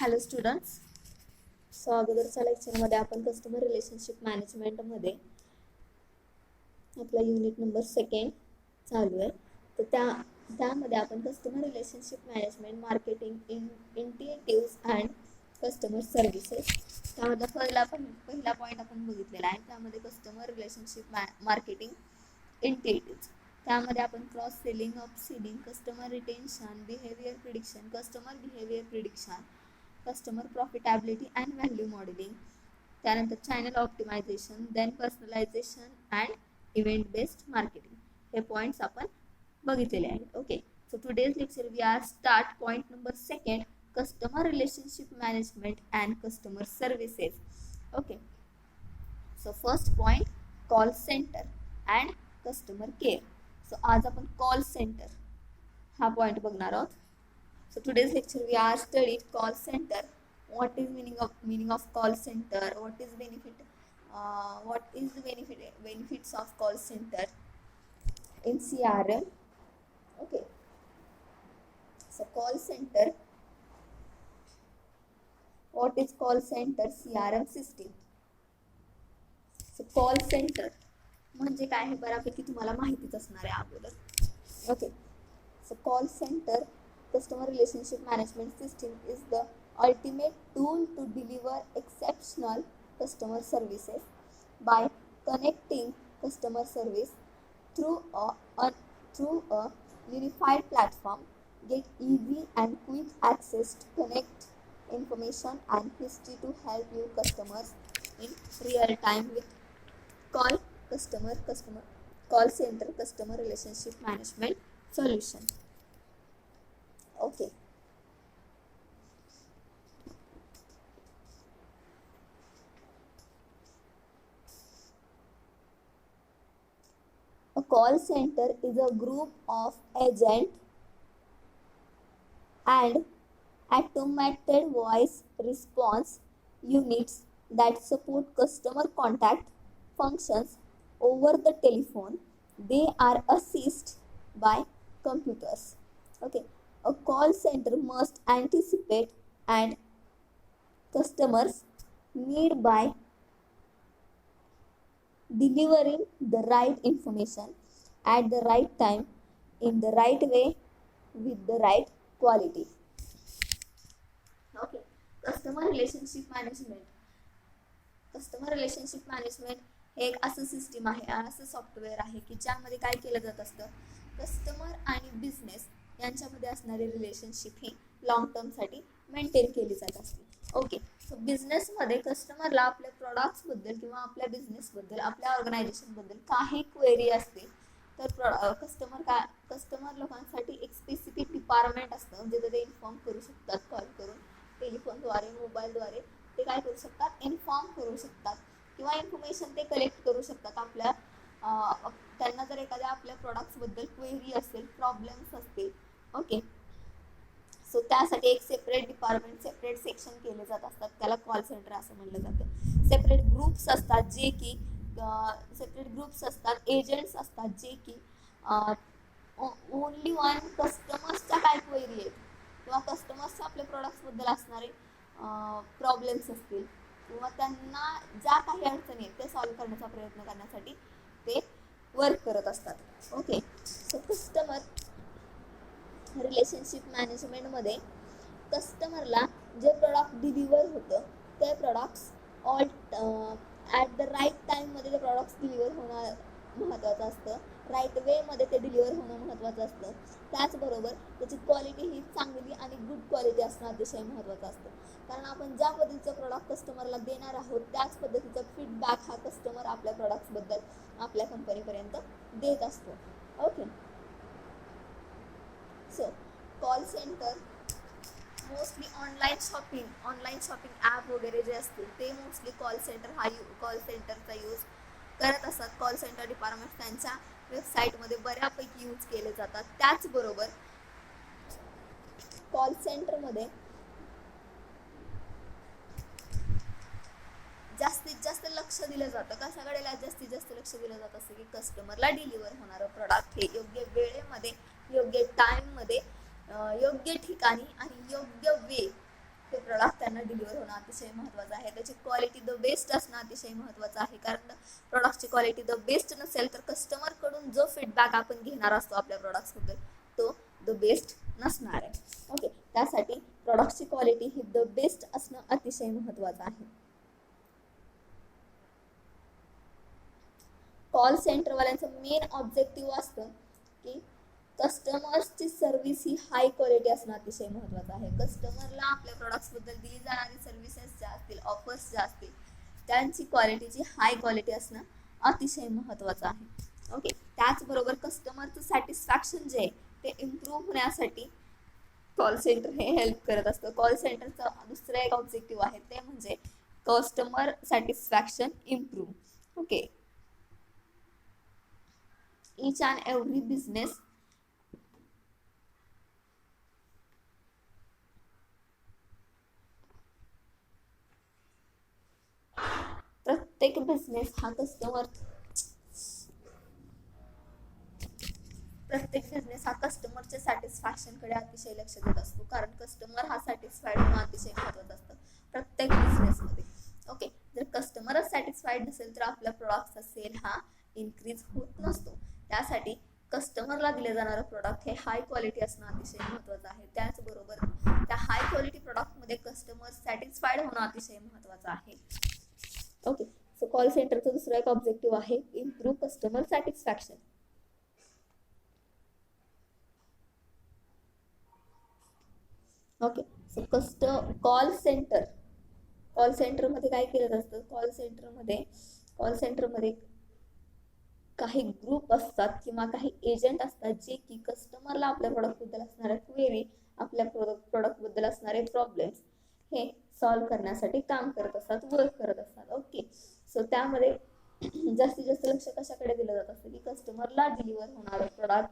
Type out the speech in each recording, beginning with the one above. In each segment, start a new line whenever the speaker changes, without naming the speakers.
Hello students. So अगोदरच्या लेक्चरमध्ये आपण कस्टमर रिलेशनशिप मॅनेजमेंटमध्ये आपला युनिट नंबर 2 चालू आहे. तर त्यामध्ये आपण customer relationship management, marketing, integratives and customer services, त्यामध्ये पहिला पॉईंट आपण बघितलेला आहे. त्यामध्ये कस्टमर रिलेशनशिप मार्केटिंग इंटिग्रेटिव्स, त्यामध्ये आपण cross selling, up selling, customer retention, customer behaviour prediction, customer profitability and value modelling, त्यानंतर channel optimisation, then personalisation and event based marketing, हे पॉईंट्स आपण बघितलेले आहेत. Okay, so today's lecture we are start point number 2, customer relationship management and customer services. Okay, so first point, call centre and customer care. सो आज आपण call centre हा point बघणार आहोत. So today's lecture we are studying call center. What is meaning of call center? What is the benefits of call center in CRM? Okay. So call center. What is call center CRM system? So call center म्हणजे काय हे बऱ्यापैकी तुम्हाला माहितीच असणार आहे अगोदर. Okay, so call centre customer relationship management system is the ultimate tool to deliver exceptional customer services by connecting customer service through a unified platform. Get easy and quick access to connect information and history to help you customers in real time with call center customer relationship management solution. Okay, a call center is a group of agent and automated voice response units that support customer contact functions over the telephone. They are assisted by computers. Okay, a call center must anticipate and customers' need by delivering the right information at the right time in the right way with the right quality. Okay, customer relationship management हे एक असं system आहे, असं software आहे की ज्यामध्ये काय केलं जात असतं, कस्टमर आणि बिझनेस यांच्यामध्ये असणारी रिलेशनशिप ही लॉंग टर्मसाठी मेंटेन केली जात असते. ओके, सो बिझनेसमध्ये कस्टमरला आपल्या प्रॉडक्ट्सबद्दल किंवा आपल्या बिझनेसबद्दल, आपल्या ऑर्गनायझेशनबद्दल काही क्वेरी असते, तर कस्टमर लोकांसाठी एक स्पेसिफिक डिपार्टमेंट असतं जिथे ते इन्फॉर्म करू शकतात. कॉल करून, टेलिफोनद्वारे, मोबाईलद्वारे ते काय करू शकतात, इन्फॉर्म करू शकतात किंवा इन्फॉर्मेशन ते कलेक्ट करू शकतात. आपल्या त्यांना जर एखाद्या आपल्या प्रॉडक्ट्सबद्दल क्वेरी असेल, प्रॉब्लेम्स असतील, ओके, सो त्यासाठी एक सेपरेट डिपार्टमेंट, सेपरेट सेक्शन केले जात असतात. त्याला कॉल सेंटर असं म्हणलं जातं. सेपरेट ग्रुप्स असतात, एजंट्स असतात जे की ओनली वन कस्टमर्सच्या काय क्वेरी आहेत किंवा कस्टमर्सच्या आपल्या प्रॉडक्ट्सबद्दल असणारे प्रॉब्लेम्स असतील किंवा त्यांना ज्या काही अडचणी आहेत ते सॉल्व्ह करण्याचा प्रयत्न करण्यासाठी ते वर्क करत असतात. ओके, सो कस्टमर रिलेशनशिप मॅनेजमेंटमध्ये कस्टमरला जे प्रोडक्ट डिलिव्हर होतं ते प्रोडक्ट्स ॲट द राईट टाईममध्ये ते प्रॉडक्ट्स डिलिव्हर होणं महत्त्वाचं असतं, राईट वेमध्ये ते डिलिव्हर होणं महत्त्वाचं असतं. त्याचबरोबर त्याची क्वालिटी ही चांगली आणि गुड क्वालिटी असणं अतिशय महत्त्वाचं असतं. कारण आपण ज्या पद्धतीचं प्रॉडक्ट कस्टमरला देणार आहोत त्याच पद्धतीचा फीडबॅक हा कस्टमर आपल्या प्रॉडक्ट्सबद्दल आपल्या कंपनीपर्यंत देत असतो. Okay, so call centre mostly online shopping app वगैरे जे असतील ते मोस्टली कॉल सेंटरचा यूज करत असतात. कॉल सेंटर डिपार्टमेंट त्यांच्या वेबसाईटमध्ये बऱ्यापैकी यूज केले जातात. त्याचबरोबर कॉल सेंटरमध्ये जास्तीत जास्त लक्ष दिलं जातं. कशाकडे जास्तीत जास्त लक्ष दिलं जात असतं की कस्टमरला डिलिव्हर होणारं प्रॉडक्ट हे योग्य वेळेमध्ये, योग्य टाईममध्ये, योग्य ठिकाणी आणि योग्य वे ते प्रॉडक्ट अतिशय महत्त्वाचं आहे. त्याची क्वालिटी द बेस्ट असणं अतिशय महत्त्वाचं आहे, कारण प्रॉडक्टची क्वालिटी द बेस्ट नसेल तर कस्टमरकडून जो फीडबॅक आपण घेणार असतो आपल्या प्रॉडक्ट्सबद्दल तो द बेस्ट नसणार आहे. ओके, त्यासाठी प्रॉडक्टची क्वालिटी ही द बेस्ट असणं अतिशय महत्त्वाचं आहे. कॉल सेंटरवाल्यांचं मेन ऑब्जेक्टिव्ह असतं की कस्टमर्सची सर्व्हिस ही हाय क्वालिटी असणं अतिशय महत्त्वाचं आहे. कस्टमरला आपल्या प्रॉडक्ट्सबद्दल दिली जाणारी सर्व्हिसेस ज्या असतील, ऑफर्स ज्या असतील, त्यांची क्वालिटीची हाय क्वालिटी असणं अतिशय महत्त्वाचं आहे. ओके, त्याचबरोबर कस्टमरचं सॅटिस्फॅक्शन जे आहे ते इम्प्रूव्ह होण्यासाठी कॉल सेंटर हे हेल्प करत असतं. कॉल सेंटरचं दुसरं एक ऑब्जेक्टिव्ह आहे ते म्हणजे customer satisfaction improve. Okay, each and every business प्रत्येक बिझनेस हा कस्टमरच्या सॅटिस्फॅक्शन कडे अतिशय लक्ष देत असतो, कारण कस्टमर हा सॅटिस्फाईड होणं अतिशय महत्त्वाचं असतं प्रत्येक बिझनेसमध्ये. ओके, जर कस्टमरच सॅटिस्फाईड नसेल तर आपल्या प्रॉडक्टचा सेल हा इन्क्रीज होत नसतो. त्यासाठी कस्टमरला दिले जाणारं प्रॉडक्ट हे हाय क्वालिटी असणं अतिशय महत्त्वाचं आहे. त्याचबरोबर त्या हाय क्वालिटी प्रॉडक्टमध्ये कस्टमर सॅटिस्फाईड होणं अतिशय महत्त्वाचं आहे. ओके, सो कॉल सेंटरचं दुसरं एक ऑब्जेक्टिव्ह आहे improve customer satisfaction. Okay, so call सेंटरमध्ये काय केलं असतं? कॉल सेंटरमध्ये काही ग्रुप असतात किंवा काही एजंट असतात जे की कस्टमरला आपल्या प्रोडक्टबद्दल असणाऱ्या क्वेरी, आपल्या प्रोडक्टबद्दल असणारे प्रॉब्लेम्स हे सॉल्व्ह करण्यासाठी काम करत असतात, वर्क करत असतात. ओके, सो त्यामध्ये जास्तीत जास्त लक्ष कशाकडे दिलं जात असतं की कस्टमरला डिलिव्हर होणारं प्रोडक्ट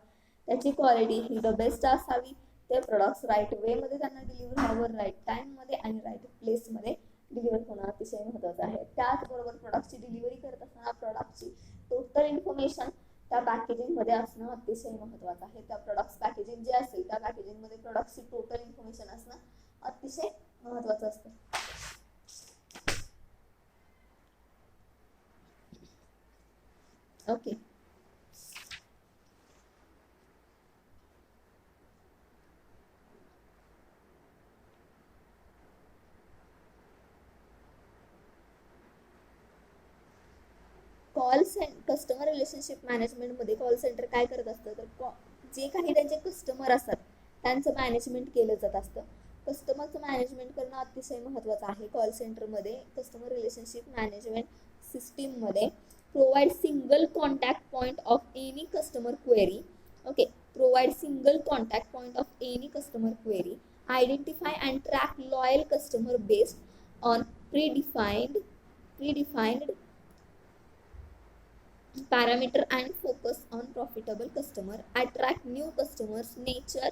त्याची क्वालिटी ही द बेस्ट असावी, ते प्रोडक्ट्स राईट वेमध्ये त्यांना डिलिव्हर व्हावं, राईट टाइममध्ये आणि राईट प्लेसमध्ये डिलिव्हर होणं अतिशय महत्त्वाचं आहे. त्याचबरोबर प्रोडक्टची डिलिव्हरी करत असताना प्रोडक्टची टोटल इन्फॉर्मेशन त्या पॅकेजिंगमध्ये असणं अतिशय महत्त्वाचं आहे. त्या प्रोडक्ट्स पॅकेजिंग जे असेल त्या पॅकेजिंगमध्ये प्रोडक्टची टोटल इन्फॉर्मेशन असणं अतिशय महत्त्वाचं असतं. ओके, कस्टमर रिलेशनशिप मॅनेजमेंटमध्ये कॉल सेंटर काय करत असतं तर जे काही त्यांचे कस्टमर असतात त्यांचं मॅनेजमेंट केलं जात असतं. कस्टमरचं मॅनेजमेंट करणं अतिशय महत्त्वाचं आहे. कॉल सेंटरमध्ये कस्टमर रिलेशनशिप मॅनेजमेंट सिस्टीममध्ये provide single contact point of any customer query. Okay, provide single contact point of any customer query, identify and track loyal customer based on predefined parameter and focus on profitable customer, attract new customers, nurture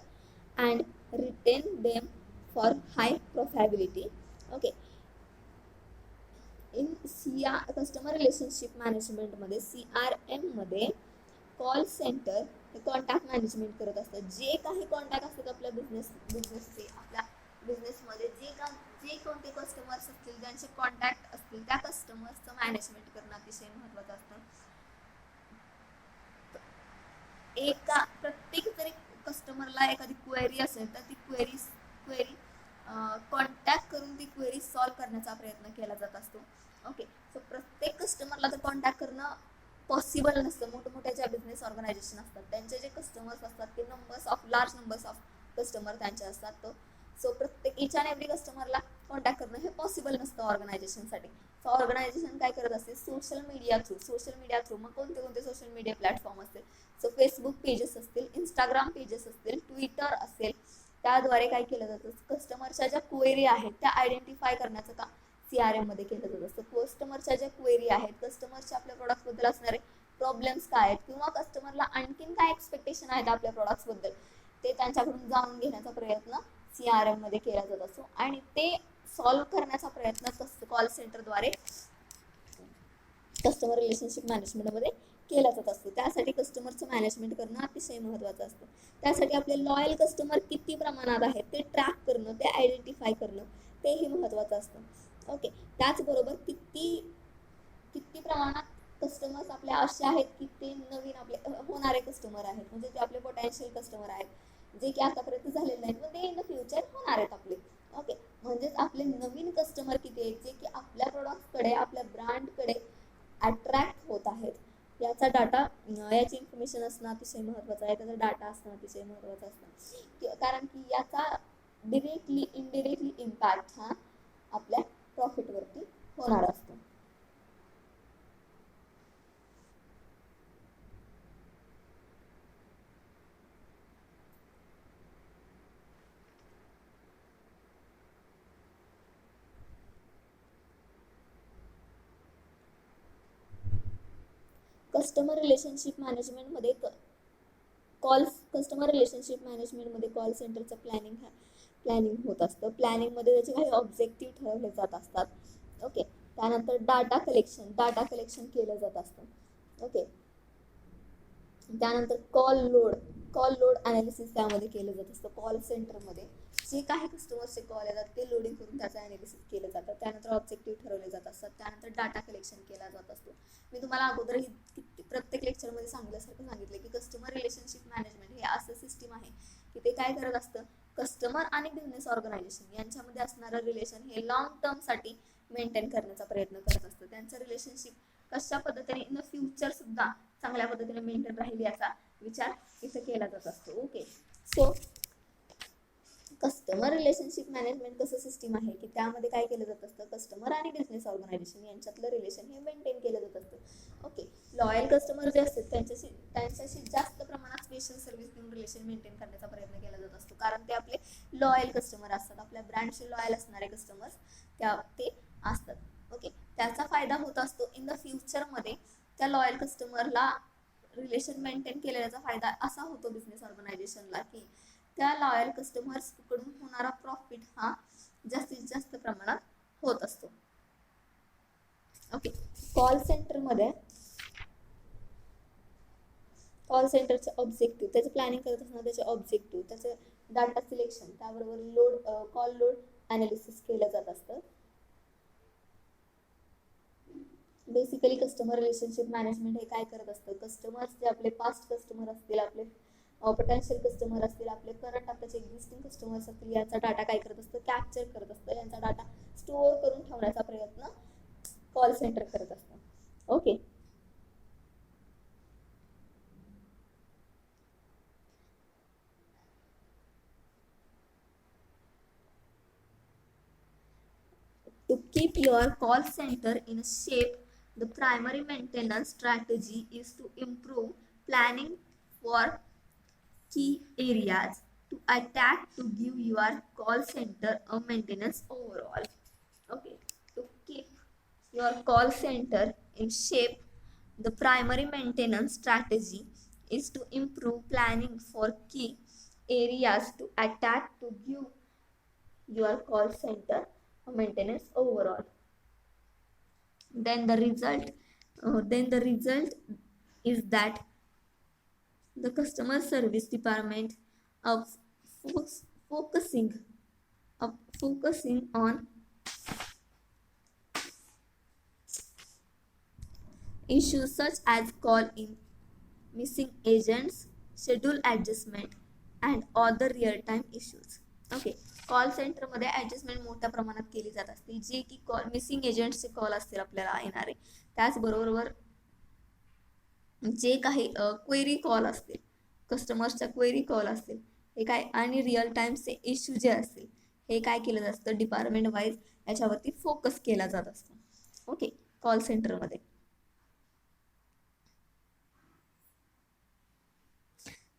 and retain them for high profitability. Okay, in customer relationship management मध्ये CRM मध्ये call centre हे contact management करत असतात. जे काही contact असतात आपल्या बिझनेसचे आपल्या बिझनेसमध्ये जे कोणते कस्टमर्स असतील, ज्यांचे कॉन्टॅक्ट असतील, त्या कस्टमर्सचं मॅनेजमेंट करणं अतिशय महत्त्वाचं असतं. प्रत्येक जरी कस्टमरला एखादी क्वेरी असेल तर ती क्वेरी कॉन्टॅक्ट करून ती क्वेरी सॉल्व्ह करण्याचा प्रयत्न केला जात असतो. ओके, सो प्रत्येक कस्टमरला तर कॉन्टॅक्ट करणं पॉसिबल नसतं. मोठमोठ्या ज्या बिझनेस ऑर्गनायझेशन असतात त्यांचे जे कस्टमर्स असतात ते लार्ज नंबर्स ऑफ कस्टमर त्यांचे असतात. सो प्रत्येक इच अँड एव्हरी कस्टमरला कॉन्टॅक्ट करणं हे पॉसिबल नसतं ऑर्गनायझेशनसाठी. सो ऑर्गनायझेशन काय करत असते? सोशल मीडिया थ्रू मग कोणते सोशल मीडिया प्लॅटफॉर्म असतील? सो फेसबुक पेजेस असतील, इंस्टाग्राम पेजेस असतील, ट्विटर असेल, त्याद्वारे काय केलं जातं? कस्टमरच्या ज्या क्वेरी आहेत त्या आयडेंटिफाय करण्याचं काम CRM मध्ये केलं जात असतं. कस्टमरच्या ज्या क्वेरी आहेत, कस्टमरच्या आपल्या प्रोडक्ट्सबद्दल असणारे प्रॉब्लेम्स काय आहेत किंवा कस्टमरला आणखीन काय एक्सपेक्टेशन आहेत आपल्या प्रोडक्ट्सबद्दल ते त्यांच्याकडून जाणून घेण्याचा प्रयत्न CRM मध्ये केला जात असतो आणि ते सॉल्व्ह करण्याचा प्रयत्न कॉल सेंटरद्वारे कस्टमर रिलेशनशिप मॅनेजमेंटमध्ये केला जात असतो. त्यासाठी कस्टमरचं मॅनेजमेंट करणं अतिशय महत्त्वाचं असतं. त्यासाठी आपले लॉयल कस्टमर किती प्रमाणात आहेत ते ट्रॅक करणं, ते आयडेंटिफाय करणं तेही महत्त्वाचं असतं. ओके, त्याचबरोबर किती किती प्रमाणात कस्टमर्स आपले असे आहेत की ते नवीन आपले होणारे कस्टमर आहेत, म्हणजे ते आपले पोटेन्शियल कस्टमर आहेत जे की आतापर्यंत झालेले नाहीत पण ते इन द फ्युचर होणार आहेत आपले. ओके, म्हणजेच आपले नवीन कस्टमर किती आहेत जे की आपल्या प्रोडक्टकडे आपल्या ब्रँडकडे अट्रॅक्ट होत आहेत याचा डाटा, याची इन्फॉर्मेशन असणं अतिशय महत्त्वाचं आहे, त्याचा डाटा असणं अतिशय महत्त्वाचं असतं, कारण की याचा डिरेक्टली इनडिरेक्टली इम्पॅक्ट हा आपल्या प्रॉफिटवरती होणार असतो. कस्टमर रिलेशनशिप मॅनेजमेंटमध्ये कस्टमर रिलेशनशिप मॅनेजमेंटमध्ये कॉल सेंटरचं प्लॅनिंग होत असतं. प्लॅनिंगमध्ये त्याचे काही ऑब्जेक्टिव्ह ठरवले जात असतात. ओके, त्यानंतर डाटा कलेक्शन केलं जात असतं. ओके, त्यानंतर कॉल लोड अनालिसिस त्यामध्ये केलं जात असतं. कॉल सेंटरमध्ये जे काही कस्टमर्सचे कॉल येतात ते लोडिंग करून त्याचं अनालिसिस केलं जातं. त्यानंतर ऑब्जेक्टिव्ह ठरवले जात असतात. त्यानंतर डाटा कलेक्शन केला जात असतो. मी तुम्हाला अगोदरही प्रत्येक लेक्चरमध्ये सांगितलं की कस्टमर रिलेशनशिप मॅनेजमेंट हे असं सिस्टीम आहे की ते काय करत असतं, कस्टमर आणि बिझनेस ऑर्गनायझेशन यांच्यामध्ये असणारं रिलेशन हे लॉंग टर्मसाठी मेंटेन करण्याचा प्रयत्न करत असतं. त्यांचं रिलेशनशिप कशा पद्धतीने इन द फ्युचर सुद्धा चांगल्या पद्धतीने मेंटेन राहील याचा विचार इथे केला जात असतो. Okay, so customer relationship management कसं सिस्टीम आहे की त्यामध्ये काय केलं जात असतं, कस्टमर आणि बिझनेस ऑर्गनायझेशन यांच्यातलं रिलेशन हे मेंटेन केलं जात असतं. ओके, लॉयल कस्टमर जे असतात त्यांच्याशी जास्त प्रमाणात स्पेशल सर्व्हिस देऊन रिलेशन मेंटेन करण्याचा प्रयत्न केला जात असतो, कारण ते आपले लॉयल कस्टमर असतात, आपल्या ब्रँडशी लॉयल असणारे कस्टमर्स ते असतात. ओके, त्याचा फायदा होत असतो इन द फ्युचरमध्ये त्या लॉयल कस्टमरला रिलेशन मेंटेन केलेल्याचा फायदा असा होतो बिझनेस ऑर्गनायझेशनला की त्या लॉयल कस्टमर्सकडून होणारा प्रॉफिट हा जास्तीत जास्त प्रमाणात होत असतो. ओके, कॉल सेंटरचे ऑब्जेक्टिव्ह, त्याचं प्लॅनिंग करत असताना त्याचे ऑब्जेक्टिव्ह, त्याचं डाटा सिलेक्शन, त्याबरोबर कॉल लोड अनालिसिस केलं जात असतं. बेसिकली कस्टमर रिलेशनशिप मॅनेजमेंट हे काय करत असतं, कस्टमर्स जे आपले पास्ट कस्टमर असतील, आपले पोटेन्शियल कस्टमर असतील, आपले करंट आताचे एक्झिस्टिंग कस्टमर्स असतील, यांचा डाटा काय करत असतं, कॅप्चर करत असतं, यांचा डाटा स्टोअर करून ठेवण्याचा प्रयत्न कॉल सेंटर करत असतं. Okay, to keep your call center in shape, the primary maintenance strategy is to improve planning for key areas to attack to give your call center a maintenance overall. Okay, to keep your call center in shape, the primary maintenance strategy is to improve planning for key areas to attack to give your call center a maintenance overall. Then the result is that the customer service department of focusing focusing on issues such as call in, missing agents, schedule adjustment and other real time issues. Okay, call सेंटरमध्ये adjustment मोठ्या प्रमाणात केली जात असते, जे की missing एजंट्सचे call असतील आपल्याला येणारे, त्याचबरोबर जे काही क्वेरी कॉल असतील, कस्टमर्सच्या क्वेरी कॉल असतील हे काय, आणि रिअल टाईमचे इश्यू जे असतील हे काय केलं जात असतं, डिपार्टमेंट वाईज याच्यावरती फोकस केला जात असतो. ओके, कॉल सेंटरमध्ये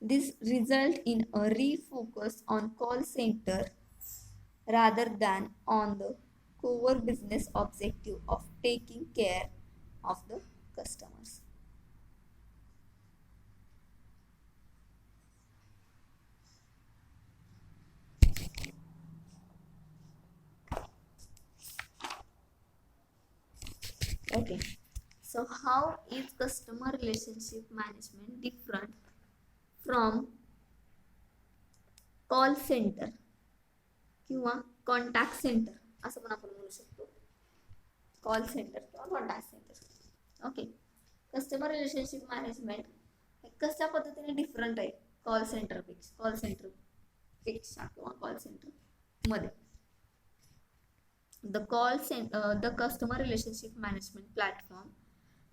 this result in a refocus on call center rather than on the core business objective of taking care of the customers. Okay, so how is customer relationship management different from call centre किंवा contact centre असं पण आपण म्हणू शकतो. Call centre किंवा contact centre. Okay, customer relationship management हे कशा पद्धतीने डिफरंट आहे कॉल सेंटर पेक्षा किंवा कॉल सेंटर मध्ये. The customer relationship management platform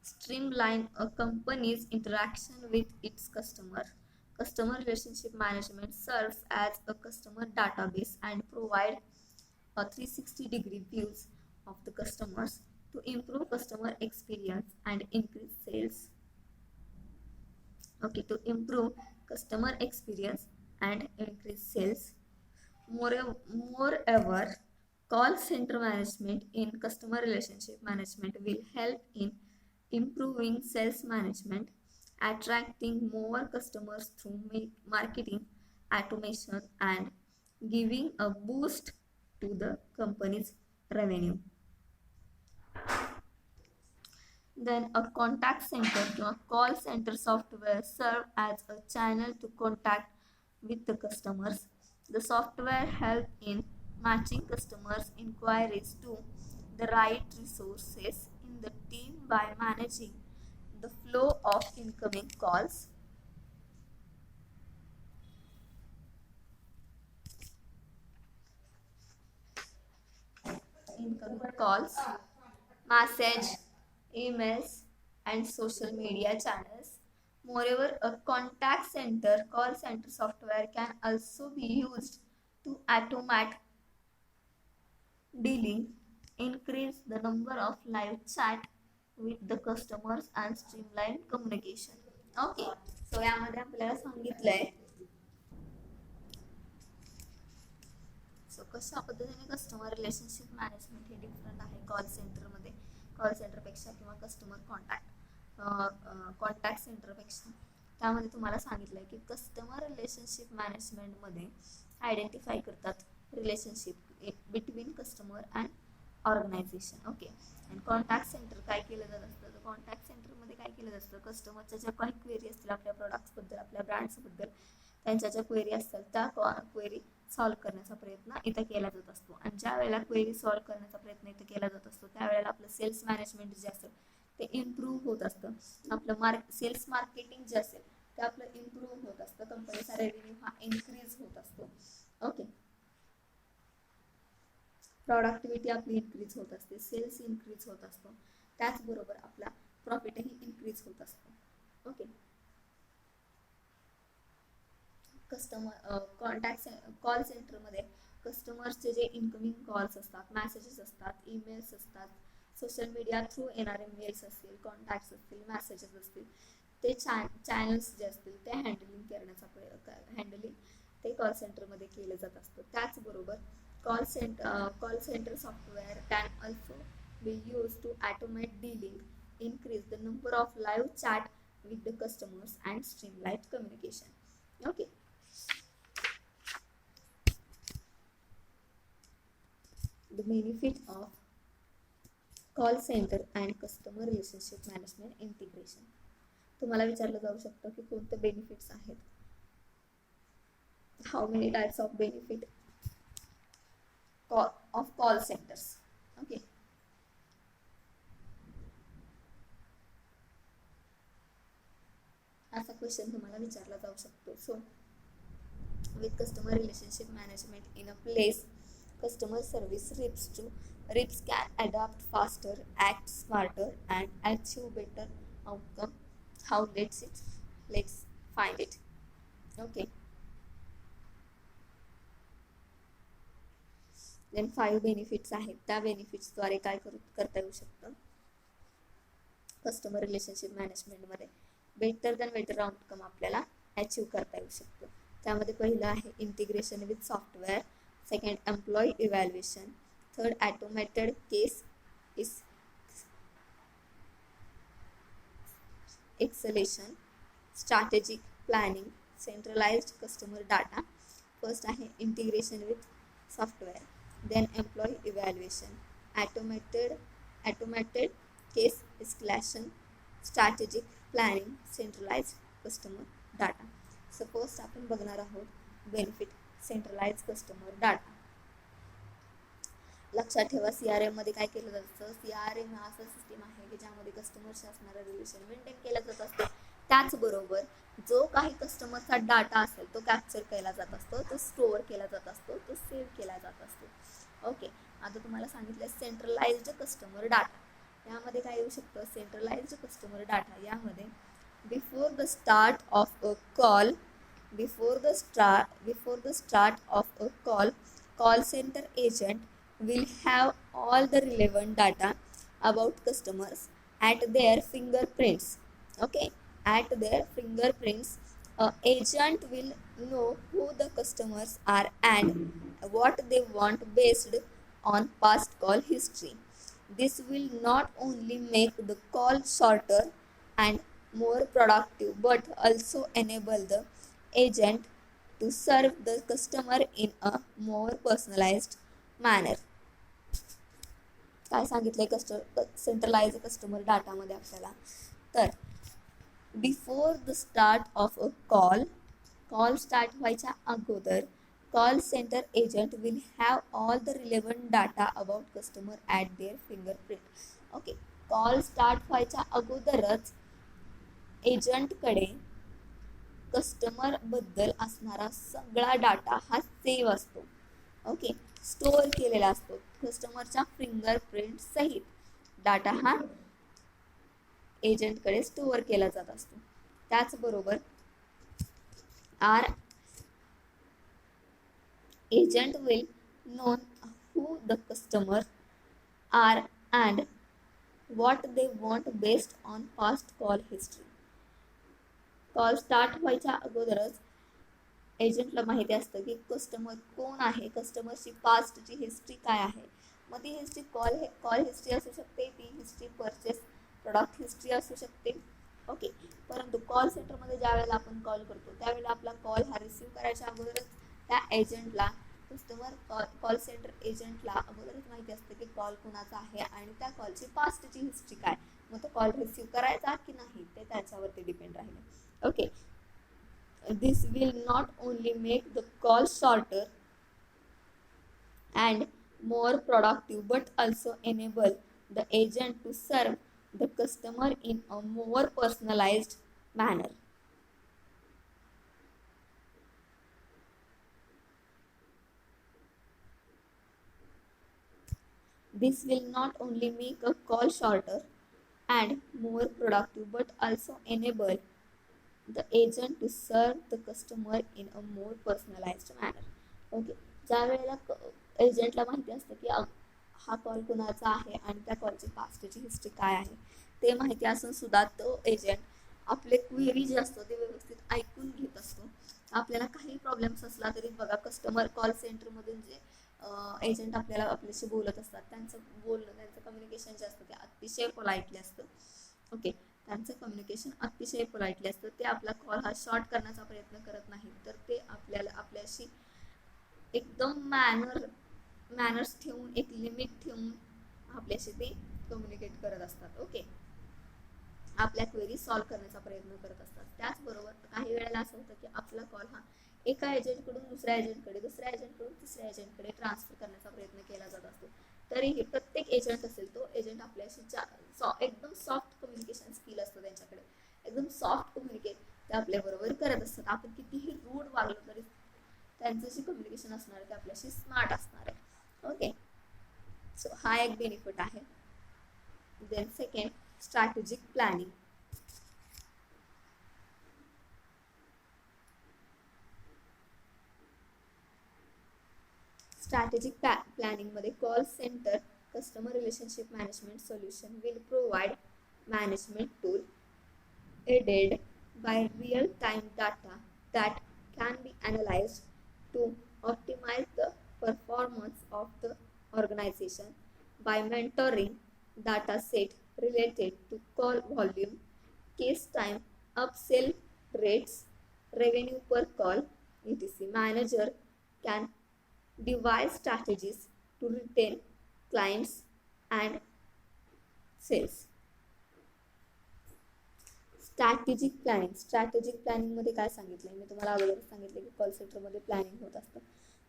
streamline a company's interaction with its customer. Customer relationship management serves as a customer database and provide a 360-degree views of the customers to improve customer experience and increase sales. Okay, to improve customer experience and increase sales. Moreover, call center management in customer relationship management will help in improving sales management, attracting more customers through marketing automation, and giving a boost to the company's revenue. Then a contact center किंवा call center software serve as a channel to contact with the customers. The software help in matching customers' inquiries to the right resources in the team by managing the flow of incoming calls, message, emails, and social media channels. Moreover, a contact center call center software can also be used to automate dealing, increase the number of live chat with the customers and streamline communication. Okay, so यामध्ये आपल्याला सांगितलंय so कशा पद्धतीने customer relationship management हे different आहे call सेंटरमध्ये, call सेंटरपेक्षा किंवा कस्टमर कॉन्टॅक्ट सेंटरपेक्षा. त्यामध्ये तुम्हाला सांगितलं आहे की कस्टमर रिलेशनशिप मॅनेजमेंटमध्ये आयडेंटिफाय करतात relationship between customer and organisation. Okay, आणि कॉन्टॅक्ट सेंटर काय केलं जात असतं, तर कॉन्टॅक्ट सेंटरमध्ये काय केलं जातं, कस्टमरच्या ज्या काही क्वेरी असतील आपल्या प्रोडक्ट्सबद्दल, आपल्या ब्रँड्सबद्दल, त्यांच्या ज्या क्वेरी असतात त्या क्वेरी सॉल्व्ह करण्याचा प्रयत्न इथं केला जात असतो. आणि ज्या वेळेला क्वेरी सॉल्व्ह करण्याचा प्रयत्न इथं केला जात असतो त्यावेळेला आपलं सेल्स मॅनेजमेंट जे असेल ते इम्प्रूव्ह होत असतं. आपलं सेल्स मार्केटिंग जे असेल ते आपलं इम्प्रूव्ह होत असतं, कंपनीचा रेव्हेन्यू हा इन्क्रीज होत असतो. ओके, प्रॉडक्टिव्हिटी आपली इन्क्रीज होत असते, सेल्स इन्क्रीज होत असतो, त्याचबरोबर आपला प्रॉफिटही इन्क्रीज होत असतो. ओके, कस्टमर कॉल सेंटरमध्ये कस्टमर्सचे जे इन्कमिंग कॉल्स असतात, मेसेजेस असतात, ईमेल्स असतात, सोशल मीडिया थ्रू येणारे मेल्स असतील, कॉन्टॅक्ट्स असतील, मेसेजेस असतील, ते चॅनल्स जे असतील ते हँडलिंग ते कॉल सेंटरमध्ये केलं जात असतं. त्याचबरोबर call centre software can also be use to automate dealing, increase the number of live chat with the customers and streamline communication. Okay, the benefit of call centre and customer relationship management integration. तुम्हाला विचारलं जाऊ शकतं की कोणते benefits आहेत, how many types of benefit of call centres. Okay, असा question तुम्हाला विचारला जाऊ शकतो. So with customer relationship management in a place, customer service reps can adapt faster, act smarter, and achieve better outcome. How? Let's find it. Okay, then 5 benefits आहेत. त्या बेनिफिट्सद्वारे काय करता येऊ शकतं कस्टमर रिलेशनशिप मॅनेजमेंटमध्ये बेटर आउटकम आपल्याला achieve करता येऊ शकतो. त्यामध्ये पहिलं आहे integration with software, second employee evaluation, third automated case escalation, strategic planning, centralised customer data. First आहे integration with software, then employee evaluation, automated case escalation, strategic planning, centralised customer data. Suppose आपण बघणार आहोत benefit centralised customer data. लक्षात ठेवा, CRM मध्ये काय केलं जातं, CRM हा असा सिस्टीम आहे की ज्यामध्ये कस्टमरशी असणारा रिलेशन मेंटेन केला जात असतो. त्याचबरोबर जो काही कस्टमरचा डाटा असेल तो कॅप्चर केला जात असतो, तो स्टोअर केला जात असतो, तो सेव्ह केला जात असतो. ओके, आता तुम्हाला सांगितलं सेंट्रलाइज्ड कस्टमर डाटा. यामध्ये काय येऊ शकतं, सेंट्रलाइज्ड कस्टमर डाटा यामध्ये before the start of a call before the start of a call center agent will have all the relevant data about customers at their fingerprints. Okay, at their fingerprints, agent will know who the customers are and what they want based on past call history. This will not only make the call shorter and more productive but also enable the agent to serve the customer in a more personalized manner. काय सांगितलंय centralise customer डाटामध्ये आपल्याला, तर before the start of a call start व्हायच्या अगोदर call centre agent will have all the relevant data about customer at there fingerprint. Okay, call start व्हायच्या अगोदरच एजंटकडे customer बद्दल असणारा सगळा डाटा हा सेव्ह असतो. ओके, स्टोअर केलेला असतो कस्टमरच्या फिंगरप्रिंट सहित डाटा हा एजंटकडे स्टोअर केला जात असतो. त्याचबरोबर are agent will know who the customer are and what they want based on past call history. Call start व्हायच्या अगोदरच एजंटला माहिती असतं की कस्टमर कोण आहे, कस्टमरची पास्टची हिस्ट्री काय आहे. मग ती हिस्ट्री कॉल हिस्ट्री असू शकते, ती हिस्ट्री परचेस प्रोडक्ट हिस्ट्री असू शकते. ओके, परंतु कॉल सेंटरमध्ये ज्या वेळेला आपण कॉल करतो त्यावेळेला आपला कॉल हा रिसीव्ह करायच्या अगोदरच त्या एजंटला कॉल सेंटर एजंटला अगोदरच माहिती असते की कॉल कुणाचा आहे आणि त्या कॉलची पास्टची हिस्ट्री काय. मग तो कॉल रिसीव्ह करायचा की नाही ते त्याच्यावरती डिपेंड राहिलं. Okay, this will not only make the call shorter and more productive but also enable the agent to serve the customer in a more personalized manner. This will not only make a call shorter and more productive but also enable the agent to serve the customer in a more personalized manner. Okay, ज्या वेळेला एजंटला माहिती असतं की हा call कुणाचा आहे आणि त्या कॉलची पास्टची हिस्ट्री काय आहे ते माहिती असून सुद्धा तो एजंट आपले क्वेरी जे असतो ते व्यवस्थित ऐकून घेत असतो. आपल्याला काही प्रॉब्लेम्स असला तरी बघा, कस्टमर कॉल सेंटरमधून जे एजंट आपल्याशी बोलत असतात त्यांचं कम्युनिकेशन जे असतं ते अतिशय पोलाइटली असतं. ओके, त्यांचं कम्युनिकेशन अतिशय पोलाइटली असतं. ते आपला कॉल हा शॉर्ट करण्याचा प्रयत्न करत नाहीत, तर ते आपल्याशी एकदम मॅनर्स ठेवून, एक लिमिट ठेवून आपल्याशी ते कम्युनिकेट करत असतात. ओके, आपल्या क्वेरी सॉल्व्ह करण्याचा प्रयत्न करत असतात. त्याचबरोबर काही वेळेला असं होतं की आपला कॉल हा एका एजंटकडून दुसऱ्या एजंटकडे, दुसऱ्या एजंटकडून तिसऱ्या एजंटकडे ट्रान्सफर करण्याचा प्रयत्न केला जात असतो. तरीही प्रत्येक एजंट असेल तो एजंट आपल्याशी एकदम सॉफ्ट कम्युनिकेशन स्किल असतं त्यांच्याकडे, एकदम सॉफ्ट कम्युनिकेट ते आपल्याबरोबर करत असतात. आपण कितीही रूड वागलं तरी त्यांचं जे कम्युनिकेशन असणार आहे ते आपल्याशी स्मार्ट असणार आहे. ओके, सो हा एक बेनिफिट आहे. Then second, strategic planning. Strategic प्लॅनिंगमध्ये call centre customer relationship management solution will provide management tool aided by real-time data that can be analyzed to optimize the performance of the organization by mentoring data set related to call volume, case time, upsell rates, revenue per call, etc. Manager can devise strategies to retain clients and sales. Strategic planning मध्ये काय सांगितलंय मी तुम्हाला अगोदर सांगितलं की call सेंटरमध्ये planning होत असतं.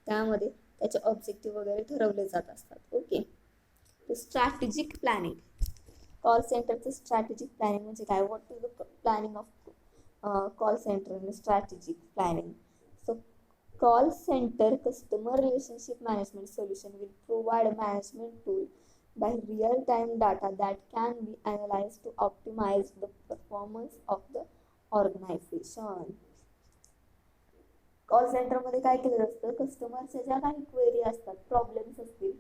त्यामध्ये त्याचे ऑब्जेक्टिव्ह वगैरे ठरवले जात असतात. ओके. Strategic planning. कॉल सेंटरचं स्ट्रॅटेजिक प्लॅनिंग म्हणजे काय? What is the planning of call centre आणि strategic planning. So call center customer relationship management solution will provide a management tool by real-time data that can be analyzed to optimize the performance of the organization. Call सेंटरमध्ये काय केलं असतं? कस्टमरच्या ज्या काही query असतात, problems असतील,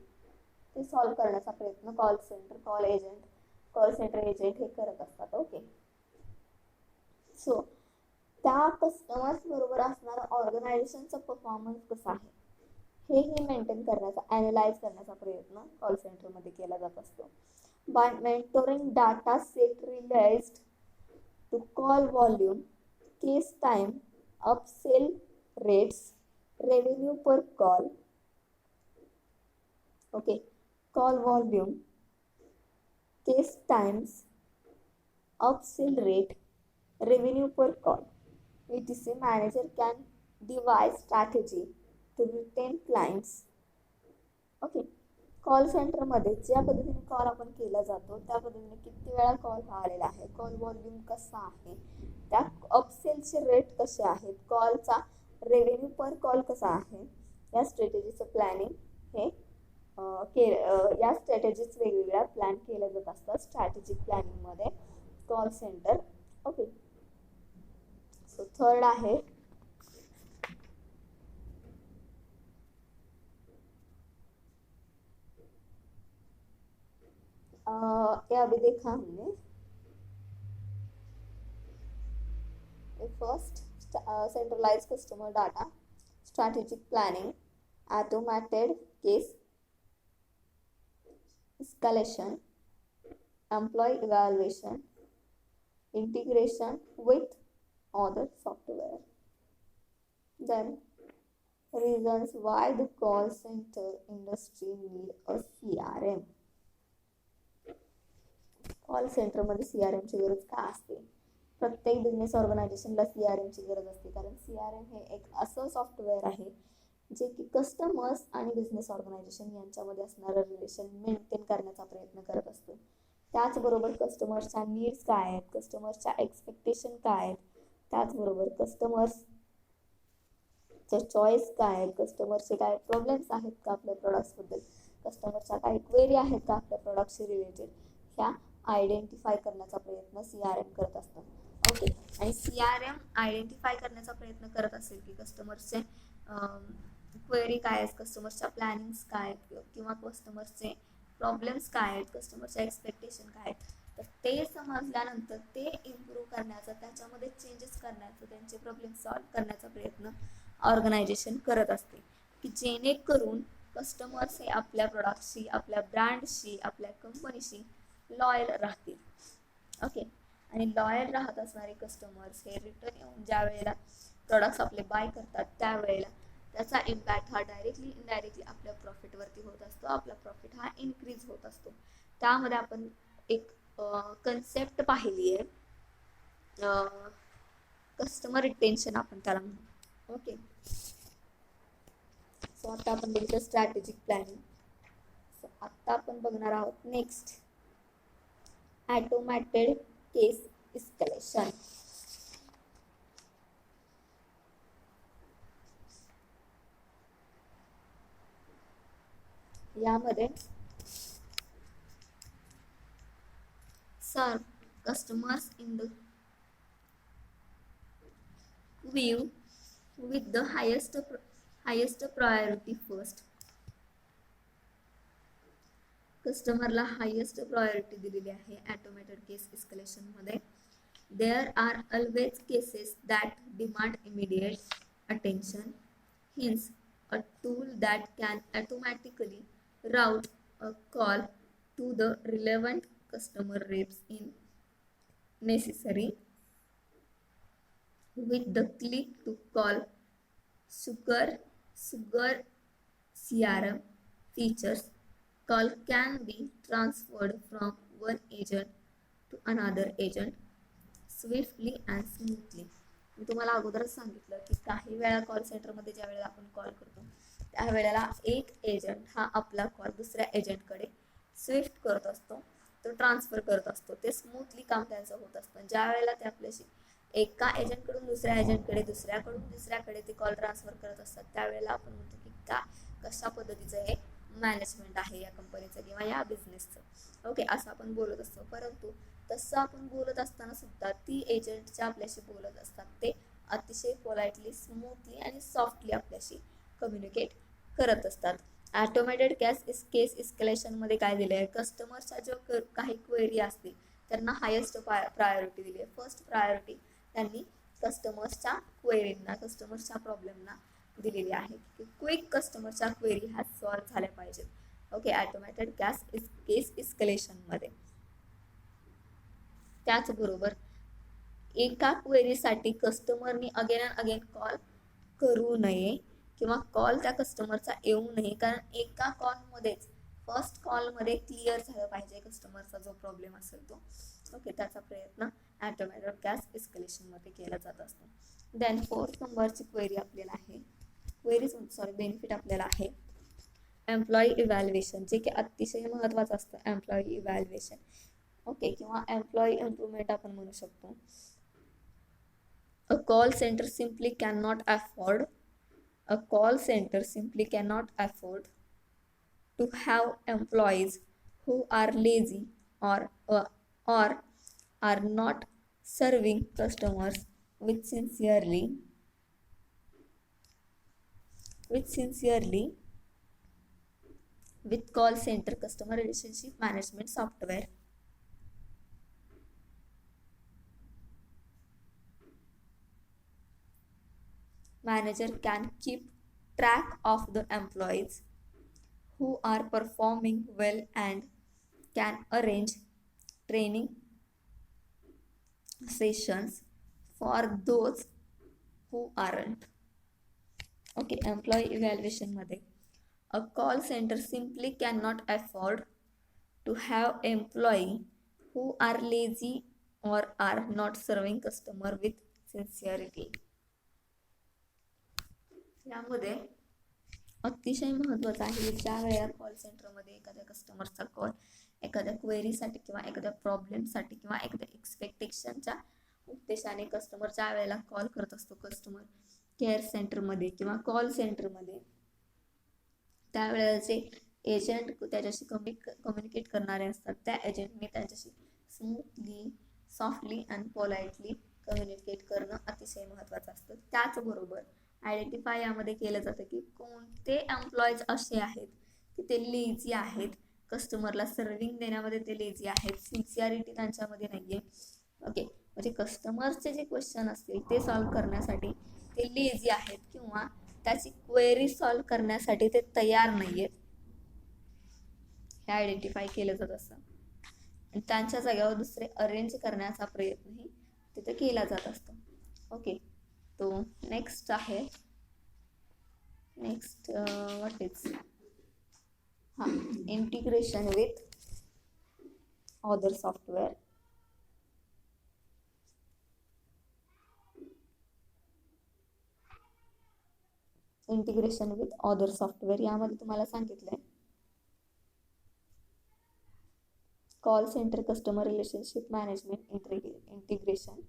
ते solve करण्याचा प्रयत्न कॉल सेंटर एजंट हे करत असतात. ओके. सो त्या कस्टमर्स बरोबर असणारा ऑर्गनायझेशनचा परफॉर्मन्स कसा आहे हेही मेंटेन करण्याचा, ॲनालाइज करण्याचा प्रयत्न कॉल सेंटरमध्ये केला जात असतो. By mentoring data set related to call volume, case time, upsell rates, revenue per call. Okay. Call volume, case times, upsell rate, revenue per call. etc. Manager can devise strategy to retain clients. Okay. Call सेंटरमध्ये ज्या पद्धतीने call आपण केला जातो त्या पद्धतीने किती वेळा कॉल हा आलेला आहे, कॉल व्हॉल्यूम कसा आहे, त्या अपसेलचे रेट कसे आहेत, कॉलचा रेव्हेन्यू पर कॉल कसा आहे, या स्ट्रॅटेजीचं प्लॅनिंग हे या स्ट्रॅटेजीज वेगवेगळ्या प्लॅन केल्या जात असतात स्ट्रॅटेजिक प्लॅनिंगमध्ये call centre. Okay. So third आहे ये अभी देखा हमने. First, centralise customer data, strategic planning, automated case escalation, employee evaluation, integration with other software. Then reasons why the call center industry need a CRM. Call सेंटरमध्ये CRM ची गरज का असते? प्रत्येक बिझनेस ऑर्गनायझेशनला CRM ची गरज असते, कारण CRM हे एक असं सॉफ्टवेअर आहे जे की कस्टमर्स आणि बिझनेस ऑर्गनायझेशन यांच्यामध्ये असणारं रिलेशन मेंटेन करण्याचा प्रयत्न करत असतो. त्याचबरोबर कस्टमर्सच्या नीड्स काय आहेत, कस्टमर्सच्या एक्सपेक्टेशन काय आहेत, त्याचबरोबर कस्टमर्सचे चॉईस काय आहेत, कस्टमरचे काय प्रॉब्लेम्स आहेत का आपल्या प्रोडक्ट्सबद्दल, कस्टमरच्या काही क्वेरी आहेत का आपल्या प्रोडक्टशी रिलेटेड, ह्या आयडेंटिफाय करण्याचा प्रयत्न CRM करत असतात. ओके. आणि CRM आयडेंटिफाय करण्याचा प्रयत्न करत असेल की कस्टमरचे क्वेरी काय आहेत, कस्टमरच्या प्लॅनिंग्स काय आहेत, किंवा कस्टमरचे प्रॉब्लेम्स काय आहेत, कस्टमरचे एक्सपेक्टेशन काय आहेत, तर ते समजल्यानंतर ते इम्प्रूव्ह करण्याचा, त्याच्यामध्ये चेंजेस करण्याचा, त्यांचे प्रॉब्लेम सॉल्व्ह करण्याचा प्रयत्न ऑर्गनायझेशन करत असते की जेणेकरून कस्टमर्स हे आपल्या प्रोडक्टशी, आपल्या ब्रँडशी, आपल्या कंपनीशी लॉयल राहतील. ओके. आणि लॉयल राहत असणारे कस्टमर्स हे रिटर्न येऊन ज्या वेळेला प्रोडक्ट्स आपले बाय करतात त्यावेळेला त्याचा इम्पॅक्ट हा डायरेक्टली इनडायरेक्टली आपल्या प्रॉफिटवरती होत असतो, आपला प्रॉफिट हा इन्क्रीज होत असतो. त्यामध्ये आपण एक कन्सेप्ट पाहिली आहे, कस्टमर रिटेन्शन आपण त्याला म्हणू. ओके. सो आता आपण बघितलं स्ट्रॅटेजिक प्लॅनिंग. सो आता आपण बघणार आहोत नेक्स्ट ऑटोमॅटेड केस एस्केलेशन. यामध्ये serve customers in the queue with the highest priority first. कस्टमरला हायेस्ट प्रायोरिटी दिलेली आहे ऑटोमेटेड केस एस्केलेशन मध्ये. There are always cases that demand immediate attention, hence a tool that can automatically route a call to the relevant customer reps in necessary with the click to call sugar CRM features. Call can be transferred from one agent to another agent swiftly and smoothly. मी तुम्हाला अगोदरच सांगितलं की काही वेळा call सेंटरमध्ये ज्या वेळेला आपण कॉल करतो त्यावेळेला एक एजंट हा आपला कॉल दुसऱ्या एजंटकडे स्विफ्ट करत असतो, तो ट्रान्सफर करत असतो. ते स्मूथली काम त्यांचं होत असतं. ज्या वेळेला ते आपल्याशी एका एजंटकडून दुसऱ्या एजंटकडे, दुसऱ्याकडून दुसऱ्याकडे ते कॉल ट्रान्सफर करत असतात, त्यावेळेला आपण म्हणतो की कशा पद्धतीचं हे मॅनेजमेंट आहे या कंपनीचं किंवा या बिझनेसचं. ओके, असं आपण बोलत असतो. परंतु तसं आपण बोलत असताना सुद्धा ती एजंटच्या आपल्याशी बोलत असतात ते अतिशय पोलाइटली, स्मूथली आणि सॉफ्टली आपल्याशी कम्युनिकेट करत असतात. ॲटोमॅटेड केस इस्केलेशनमध्ये काय दिलं आहे, कस्टमरच्या जो काही क्वेरी असतील त्यांना हायेस्ट प्रायोरिटी दिली आहे. फर्स्ट प्रायोरिटी त्यांनी कस्टमर्सच्या क्वेरींना, कस्टमर्सच्या प्रॉब्लेमना दिलेली आहे की क्विक कस्टमरच्या क्वेरी ह्या सॉल्व्ह झाल्या पाहिजेत. ओके, ॲटोमॅटेड केस इस्केलेशनमध्ये. त्याचबरोबर एका क्वेरीसाठी कस्टमरनी अगेन अँड अगेन कॉल करू नये किंवा कॉल त्या कस्टमरचा येऊ नये, कारण एका कॉलमध्येच फर्स्ट कॉलमध्ये क्लिअर झालं पाहिजे कस्टमरचा जो प्रॉब्लेम असेल तो. ओके, त्याचा प्रयत्न ॲटोमॅटेड केस इस्केलेशनमध्ये केला जात असतो. देन 4th नंबरची क्वेरी आपल्याला आहे, बेनिफिट आपल्याला आहे एम्प्लॉई इव्हॅल्युएशन, जे की अतिशय महत्त्वाचं असतं. एम्प्लॉई इव्हॅल्युएशन, ओके, किंवा एम्प्लॉई इम्प्रूव्हमेंट आपण म्हणू शकतो. A call center simply cannot afford to have employees who are lazy or are not serving customers with sincerely with call center customer relationship management software. Manager can keep track of the employees who are performing well and can arrange training sessions for those who aren't. Okay, employee evaluation मध्ये a call center simply cannot afford to have employee who are lazy or are not serving customer with sincerity. यामध्ये अतिशय महत्त्वाचं आहे, ज्या वेळेला call सेंटरमध्ये एखाद्या कस्टमरचा call एखाद्या क्वेरीसाठी किंवा एखाद्या प्रॉब्लेमसाठी किंवा एखाद्या एक्सपेक्टेशनच्या उद्देशाने कस्टमर ज्या वेळेला कॉल करत असतो कस्टमर केअर सेंटरमध्ये किंवा कॉल सेंटरमध्ये, त्यावेळेला जे एजंट त्याच्याशी कम्युनिकेट करणारे असतात, त्या एजंटने त्यांच्याशी smoothly, softly and politely communicate करणं अतिशय महत्त्वाचं असतं. त्याचबरोबर आयडेंटिफाय यामध्ये केलं जातं की कोणते एम्प्लॉईज असे आहेत की ते लेझी आहेत, कस्टमरला सर्व्हिंग देण्यामध्ये ते लेझी आहेत, सिन्सिअरिटी त्यांच्यामध्ये नाही आहे. ओके, म्हणजे कस्टमरचे जे क्वेश्चन असतील ते सॉल्व्ह करण्यासाठी ते लेझी आहेत किंवा त्याची क्वेरी सॉल्व्ह करण्यासाठी ते तयार नाही आहेत, हे आयडेंटिफाय केलं जात असतं. आणि त्यांच्या जागेवर दुसरे अरेंज करण्याचा प्रयत्नही तिथे केला जात असतो. ओके, तो नेक्स्ट आहे what is integration with other software. Integration with other software यामध्ये तुम्हाला सांगितलंय call centre customer relationship management integration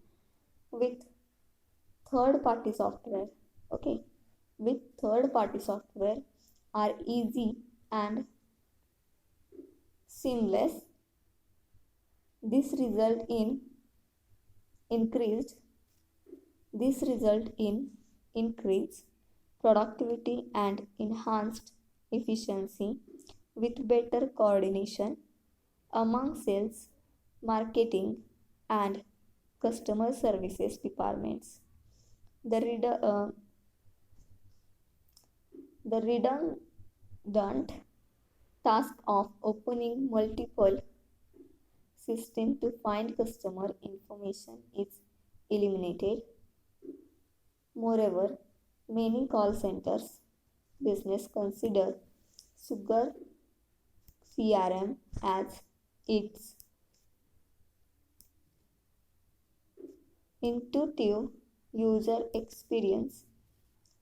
with third party software. Okay, with third party software are easy and seamless. This result in increased productivity and enhanced efficiency with better coordination among sales, marketing and customer services departments. The redundant task of opening multiple systems to find customer information is eliminated. Moreover, many call centers business consider Sugar CRM as its intuitive user experience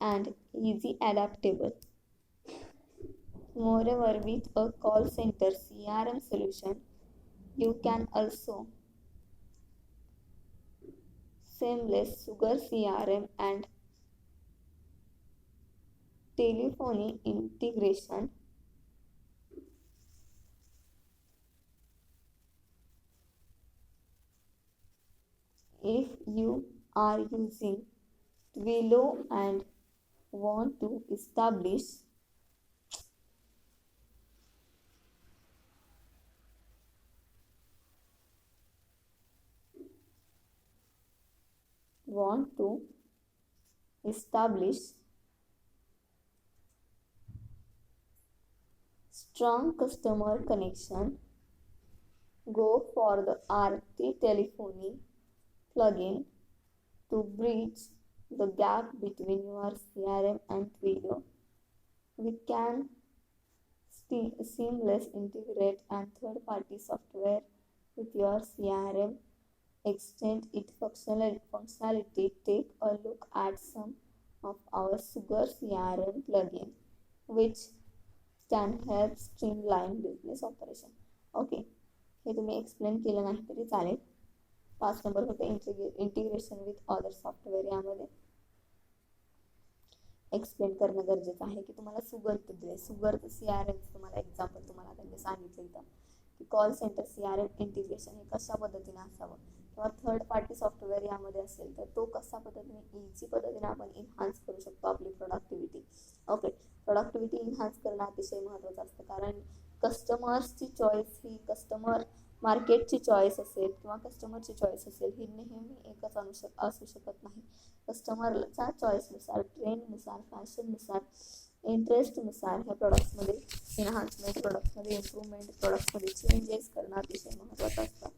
and easy adaptable Moreover, with a call center CRM solution, you can also seamless Sugar CRM and telephony integration. If you are using Twilio and want to want to establish strong customer connection, go for the RT telephony plugin to bridge the gap between your CRM and Twilio. We can seamless integrate and third-party software with your CRM, extend its functionality. Take a look at some of our Sugar CRM plugin, which can help streamline business operation. Okay, हे तुम्ही explain केलं नाही तरी चालेल. 5 number होते integration with other software. यामध्ये explain करणं गरजेचं आहे की तुम्हाला सुगरचं दिले, सुगरचं CRM तुम्हाला एक्झाम्पल तुम्हाला त्यांनी सांगितलं इथं की कॉल सेंटर CRM इंटिग्रेशन हे कशा पद्धतीने असावं किंवा थर्ड पार्टी सॉफ्टवेअर यामध्ये असेल तर तो कशा पद्धतीने इझी पद्धतीने आपण इन्हान्स करू शकतो आपली प्रोडक्टिव्हिटी. ओके, प्रोडक्टिव्हिटी इन्हान्स करणं अतिशय महत्त्वाचं असतं, कारण कस्टमर्सची चॉईस ही कस्टमर मार्केटची चॉईस असेल किंवा कस्टमरची चॉईस असेल ही नेहमी एकच असू शकत नाही. कस्टमरच्या चॉईसनुसार, ट्रेंडनुसार, फॅशननुसार, इंटरेस्टनुसार ह्या प्रोडक्ट्समध्ये इन्हान्समेंट, प्रोडक्ट्समध्ये इम्प्रूव्हमेंट, प्रोडक्ट्समध्ये चेंजेस करणं अतिशय महत्त्वाचं असतं.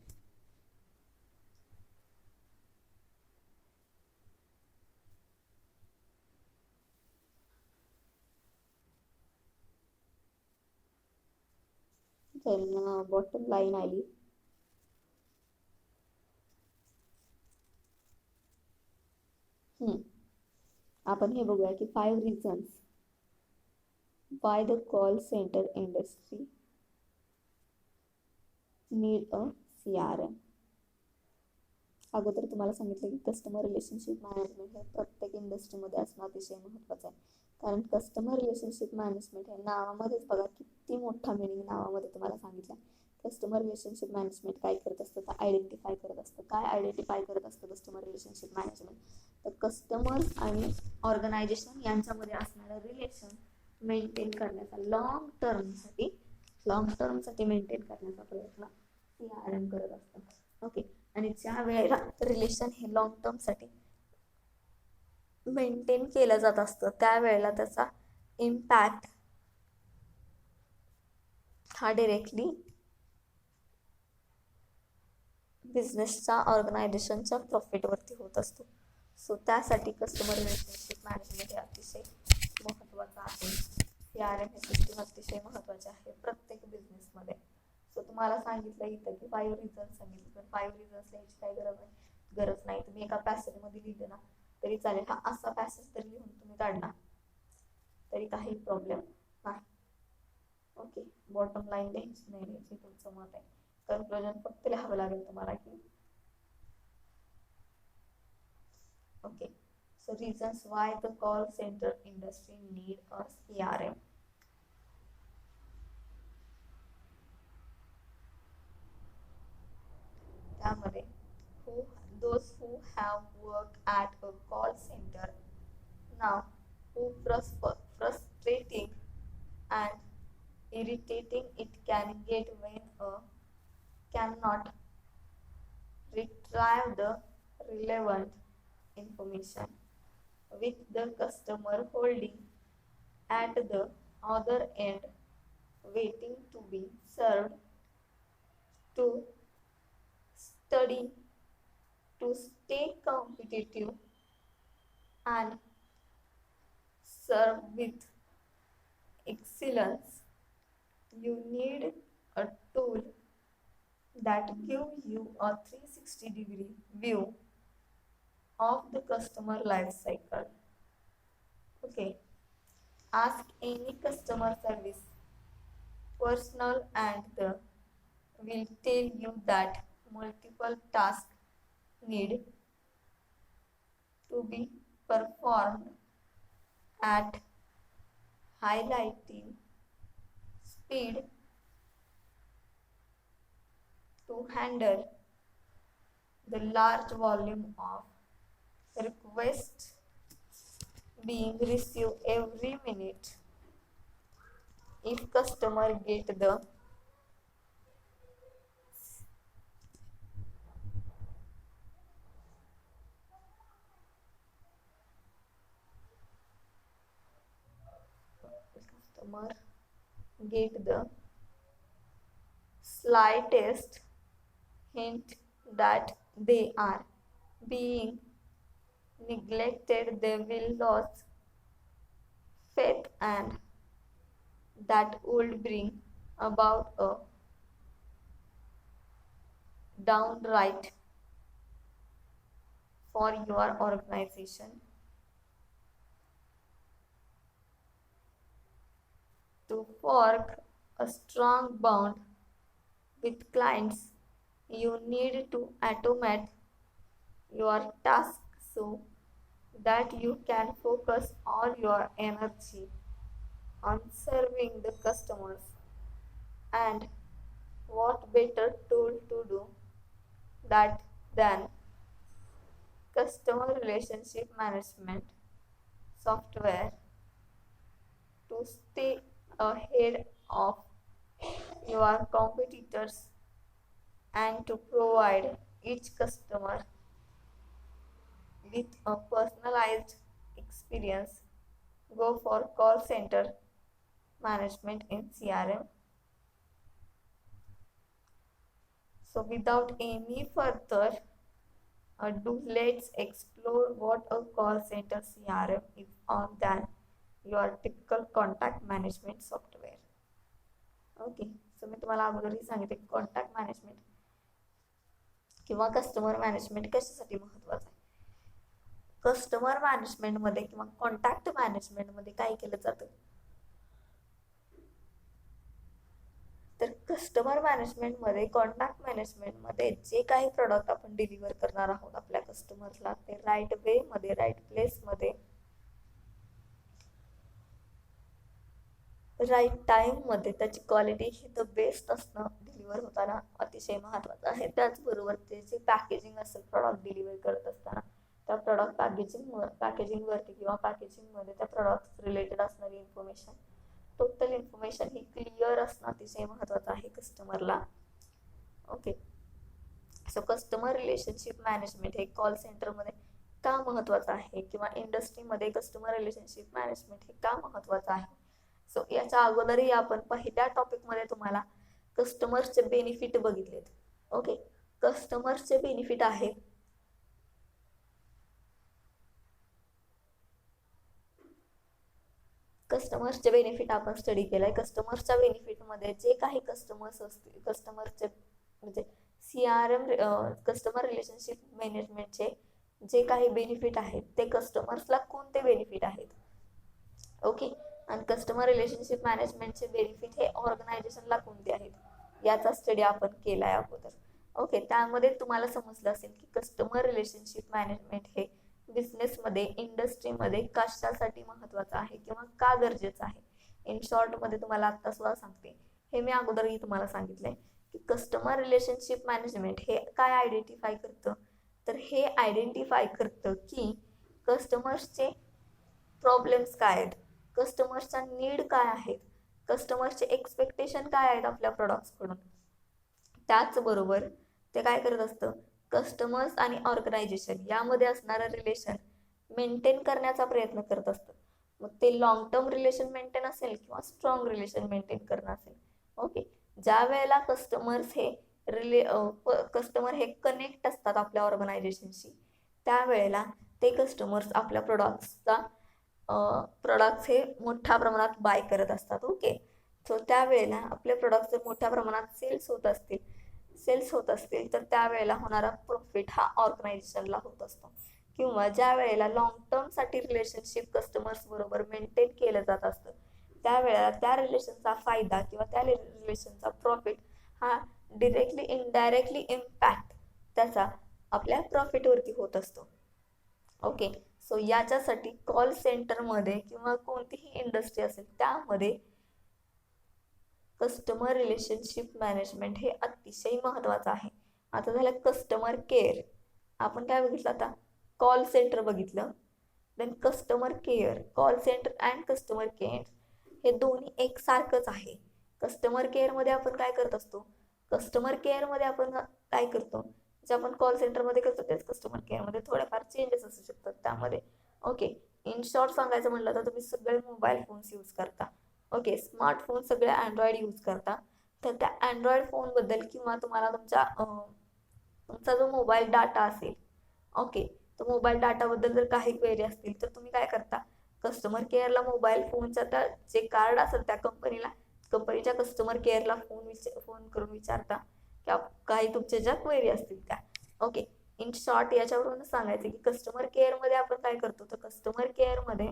बॉटम लाईन आली. आपण हे बघूया की 5 reasons why the call center industry need a CRM. अगोदर तुम्हाला सांगितलं की कस्टमर रिलेशनशिप मॅनेजमेंट हे प्रत्येक इंडस्ट्रीमध्ये असणं अतिशय महत्त्वाचं आहे, कारण कस्टमर रिलेशनशिप मॅनेजमेंट हे नावामध्येच बघा किती मोठा मिनिंग नावामध्ये तुम्हाला सांगितलं. कस्टमर रिलेशनशिप मॅनेजमेंट काय करत असतं तर आयडेंटिफाय करत असतं. काय आयडेंटिफाय करत असतं कस्टमर रिलेशनशिप मॅनेजमेंट? तर कस्टमर्स आणि ऑर्गनायझेशन यांच्यामध्ये असणारं रिलेशन मेंटेन करण्याचा लॉंग टर्मसाठी मेंटेन करण्याचा प्रयत्न CRM करत असतं. ओके, आणि ज्या वेळेला रिलेशन हे लॉंग टर्मसाठी मेंटेन केलं जात असतं त्यावेळेला त्याचा इम्पॅक्ट हा डिरेक्टली बिझनेसच्या ऑर्गनायझेशनच्या प्रॉफिटवरती होत असतो. सो त्यासाठी कस्टमर रिलेशनशिप मॅनेजमेंट हे अतिशय महत्त्वाचं आहे. CRM हे सिस्टीम अतिशय महत्त्वाचे आहे प्रत्येक बिझनेसमध्ये. सो तुम्हाला सांगितलं इथं की 5 reasons सांगितले, पण 5 reasons लिहायची काही गरज नाही. तुम्ही एका पॅसेजमध्ये लिहिलं ना तरी चालेल. हा असा पॅसेज तरी लिहून तुम्ही काढला तरी काही प्रॉब्लेम नाही. ओके, बॉटम लाईन लिहायची नाही लिहायची तुमचं मत आहे. कन्क्लुजन फक्त लिहावं लागेल तुम्हाला की okay. So reasons why the call center industry need a CRM. त्यामध्ये those who have worked at a call center now, who frustrating and irritating it can get when cannot retrieve the relevant information, with the customer holding at the other end waiting to be served, to study, to stay competitive and serve with excellence. You need a tool that gives you a 360-degree view of the customer life cycle. Okay, ask any customer service personal and will tell you that multiple tasks need to be performed at highlighting speed to handle the large volume of requests being received every minute. If customer get the customer get the slightest hint that they are being neglected, they will lose faith, and that would bring about a downright for your organization. To forge a strong bond with clients, you need to automate your tasks so that you can focus all your energy on serving the customers. And what better tool to do that than customer relationship management software to stay ahead of your competitors and to provide each customer with a personalized experience. Go for call center management in CRM. So without any further ado, let's explore what a call center CRM is on than your typical contact management software. Okay, so मी तुम्हाला अगोदरही सांगितले contact management किंवा customer management कशासाठी महत्त्वाचं आहे. Customer मॅनेजमेंटमध्ये किंवा contact मॅनेजमेंटमध्ये काय केलं जातं, तर कस्टमर मॅनेजमेंटमध्ये कॉन्टॅक्ट मॅनेजमेंटमध्ये जे काही प्रोडक्ट आपण डिलिव्हर करणार आहोत आपल्या कस्टमर्सला ते राईट वे मध्ये राईट प्लेसमध्ये राईट टाईममध्ये त्याची क्वालिटी ही द बेस्ट असणं डिलिव्हर होताना अतिशय महत्त्वाचं आहे. त्याचबरोबर ते जे पॅकेजिंग असेल प्रॉडक्ट डिलिव्हर करत असताना त्या प्रॉडक्ट पॅकेजिंगवरती किंवा पॅकेजिंगमध्ये त्या प्रॉडक्ट रिलेटेड असणारी इन्फॉर्मेशन टोटल इन्फॉर्मेशन ही क्लिअर असणं अतिशय महत्त्वाचं आहे कस्टमरला. Okay, so customer relationship management हे कॉल सेंटरमध्ये का महत्त्वाचं आहे किंवा इंडस्ट्रीमध्ये कस्टमर रिलेशनशिप मॅनेजमेंट हे का महत्त्वाचं आहे. सो याच्या अगोदरही आपण पहिल्या टॉपिकमध्ये तुम्हाला कस्टमरचे बेनिफिट बघितलेत. ओके, कस्टमरचे बेनिफिट आहेत कस्टमर्सचे बेनिफिट आपण स्टडी केलाय. कस्टमर्सच्या बेनिफिटमध्ये जे काही कस्टमर्स असतील कस्टमरचे म्हणजे CRM कस्टमर रिलेशनशिप मॅनेजमेंटचे जे काही बेनिफिट आहेत ते कस्टमर्सला कोणते बेनिफिट आहेत. ओके, आणि कस्टमर रिलेशनशिप मॅनेजमेंटचे बेनिफिट हे ऑर्गनायझेशनला कोणते आहेत याचा स्टडी आपण केलाय अगोदर. ओके, त्यामध्ये तुम्हाला समजलं असेल की कस्टमर रिलेशनशिप मॅनेजमेंट हे बिझनेसमध्ये इंडस्ट्रीमध्ये कशासाठी महत्त्वाचं आहे किंवा का गरजेचं आहे. इन शॉर्टमध्ये तुम्हाला आत्ता सुद्धा सांगते, हे मी अगोदरही तुम्हाला सांगितलंय की कस्टमर रिलेशनशिप मॅनेजमेंट हे काय आयडेंटिफाय करतं, तर हे आयडेंटिफाय करतं की कस्टमर्सचे प्रॉब्लेम्स काय आहेत, कस्टमर्सचा नीड काय आहेत, कस्टमर्सचे एक्सपेक्टेशन काय आहेत आपल्या प्रोडक्ट्सकडून. त्याचबरोबर ते काय करत असतं, कस्टमर्स आणि ऑर्गनायझेशन यामध्ये असणारं रिलेशन मेंटेन करण्याचा प्रयत्न करत असतं. मग ते लॉंग टर्म रिलेशन मेंटेन असेल किंवा स्ट्रॉंग रिलेशन मेंटेन करणं असेल. ओके, ज्या वेळेला कस्टमर हे कनेक्ट असतात आपल्या ऑर्गनायझेशनशी त्यावेळेला ते कस्टमर्स आपल्या प्रोडक्ट्स हे मोठ्या प्रमाणात बाय करत असतात. ओके, सो त्यावेळेला आपले प्रोडक्ट्स जर मोठ्या प्रमाणात सेल्स होत असतील तर त्यावेळेला होणारा प्रॉफिट हा ऑर्गनायझेशनला होत असतो. किंवा ज्या वेळेला लॉंग टर्मसाठी रिलेशनशिप कस्टमर्स बरोबर मेंटेन केलं जात असतं त्यावेळेला त्या रिलेशनचा फायदा किंवा त्या रिलेशनचा प्रॉफिट हा डिरेक्टली इनडायरेक्टली इम्पॅक्ट त्याचा आपल्या प्रॉफिटवरती होत असतो. ओके, सो याच्यासाठी कॉल सेंटरमध्ये किंवा कोणतीही इंडस्ट्री असेल त्यामध्ये कस्टमर रिलेशनशिप मॅनेजमेंट हे अतिशय महत्त्वाचं आहे. आता झालं कस्टमर केअर. आपण काय बघितलं आता, कॉल सेंटर बघितलं, then customer care. Call centre and customer care हे दोन्ही एकसारखंच आहे. कस्टमर केअरमध्ये आपण काय करत असतो, कस्टमर केअरमध्ये आपण काय करतो, जे आपण कॉल सेंटरमध्ये करतो तेच कस्टमर केअरमध्ये थोडेफार चेंजेस असू शकतात त्यामध्ये. ओके, इन शॉर्ट सांगायचं म्हटलं तर तुम्ही सगळे मोबाईल फोन्स यूज करता. ओके, स्मार्टफोन सगळे अँड्रॉइड यूज करता. तर त्या अँड्रॉइड फोनबद्दल किंवा तुम्हाला तुमचा जो मोबाईल डाटा असेल, ओके, तो मोबाईल डाटाबद्दल जर काही क्वेरी असतील तर तुम्ही काय करता, कस्टमर केअरला मोबाईल फोनचा त्या जे कार्ड असेल त्या कंपनीच्या कस्टमर केअरला फोन करून विचारता की काही तुमच्या ज्या क्वेरी असतील त्या. ओके, इन शॉर्ट याच्यावरून सांगायचं की कस्टमर केअरमध्ये आपण काय करतो, तर कस्टमर केअरमध्ये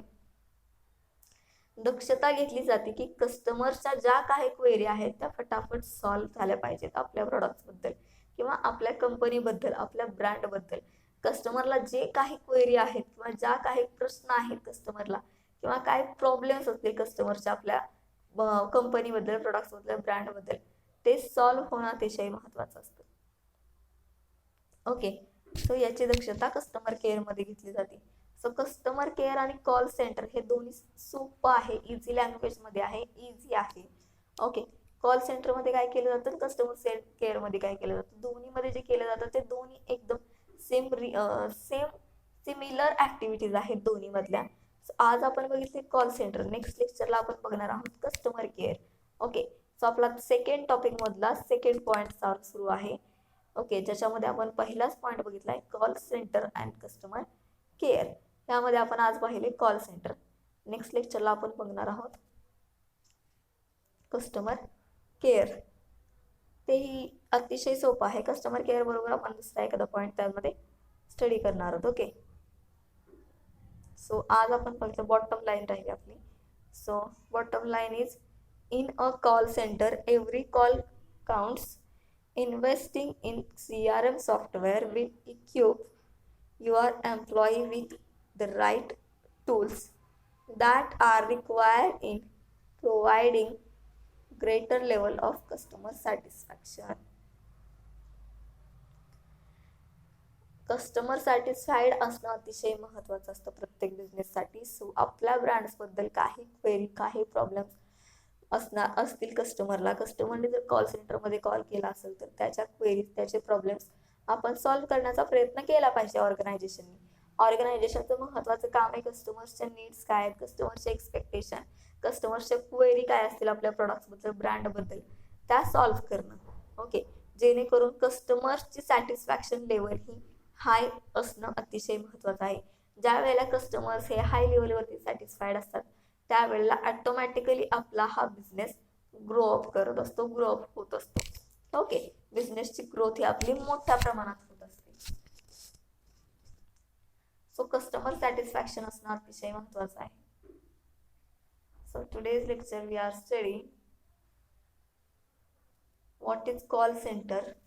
दक्षता घेतली जाते की कस्टमरच्या ज्या काही क्वेरी आहेत त्या फटाफट सॉल्व्ह झाल्या पाहिजेत आपल्या प्रॉडक्ट्सबद्दल किंवा आपल्या कंपनीबद्दल, आपल्या ब्रँडबद्दल. कस्टमरला जे काही क्वेरी आहेत किंवा ज्या काही प्रश्न आहेत कस्टमरला किंवा काय प्रॉब्लेम्स असतील कस्टमरच्या आपल्या कंपनीबद्दल, प्रॉडक्ट्सबद्दल, ब्रँडबद्दल, ते सॉल्व्ह होणं अतिशय महत्त्वाचं असतं. ओके, सो याची दक्षता कस्टमर केअरमध्ये घेतली जाते. सो कस्टमर केअर आणि कॉल सेंटर हे दोन्ही सोपं आहे, इझी लँग्वेजमध्ये आहे, इझी आहे. ओके, कॉल सेंटरमध्ये काय केलं जातं, कस्टमर केअरमध्ये काय केलं जातं, दोन्हीमध्ये जे केलं जातं ते दोन्ही एकदम सिमिलर ऍक्टिव्हिटीज आहेत दोन्ही मधल्या. आज आपण बघितले कॉल सेंटर, नेक्स्ट लेक्चरला आपण बघणार आहोत कस्टमर केअर. ओके, सो आपला सेकंड टॉपिक मधला सेकंड पॉइंट सुरू आहे. ओके, ज्याच्यामध्ये आपण पहिलाच पॉइंट बघितलाय call centre and customer care. यामध्ये आपण आज पाहिले कॉल सेंटर. नेक्स्ट लेक्चरला आपण बघणार आहोत कस्टमर केअर. तेही अतिशय सोपं आहे. कस्टमर केअर बरोबर आपण दुसरा एखादा पॉइंट त्यामध्ये स्टडी करणार आहोत. ओके, सो आज आपण फक्त बॉटम लाईन राहिली आपली. So bottom line is in a call centre every call counts. Investing in CRM software will equip your employee with the right tools that are required in providing greater level of customer satisfaction. Customer satisfied असणं अतिशय महत्त्वाचं असतं प्रत्येक बिझनेससाठी. So आपल्या ब्रँड्सबद्दल काही query, काही problems असतील कस्टमरने जर कॉल सेंटरमध्ये कॉल केला असेल तर त्याच्या क्वेरीज, त्याचे प्रॉब्लेम्स आपण सॉल्व्ह करण्याचा प्रयत्न केला पाहिजे ऑर्गनायझेशनने. ऑर्गनायझेशनचं महत्त्वाचं काम आहे कस्टमर्सच्या नीड्स काय आहेत, कस्टमरचे एक्सपेक्टेशन, कस्टमरच्या क्वेरी काय असतील आपल्या प्रॉडक्ट्सबद्दल, ब्रँडबद्दल, त्या सॉल्व्ह करणं. ओके, जेणेकरून कस्टमर्सची सॅटिस्फॅक्शन लेवल ही हाय असणं अतिशय महत्त्वाचं आहे. ज्या वेळेला कस्टमर्स हे हाय लेवलवरती सॅटिस्फाईड असतात त्यावेळेला ऑटोमॅटिकली आपला हा बिझनेस ग्रो अप करत असतो, ग्रो अप होत असतो. ओके, बिझनेसची ग्रोथ ही आपली मोठ्या प्रमाणात होत असते. सो कस्टमर सॅटिस्फॅक्शन असणं अतिशय महत्त्वाचं आहे. So today's lecture we are study what is call centre,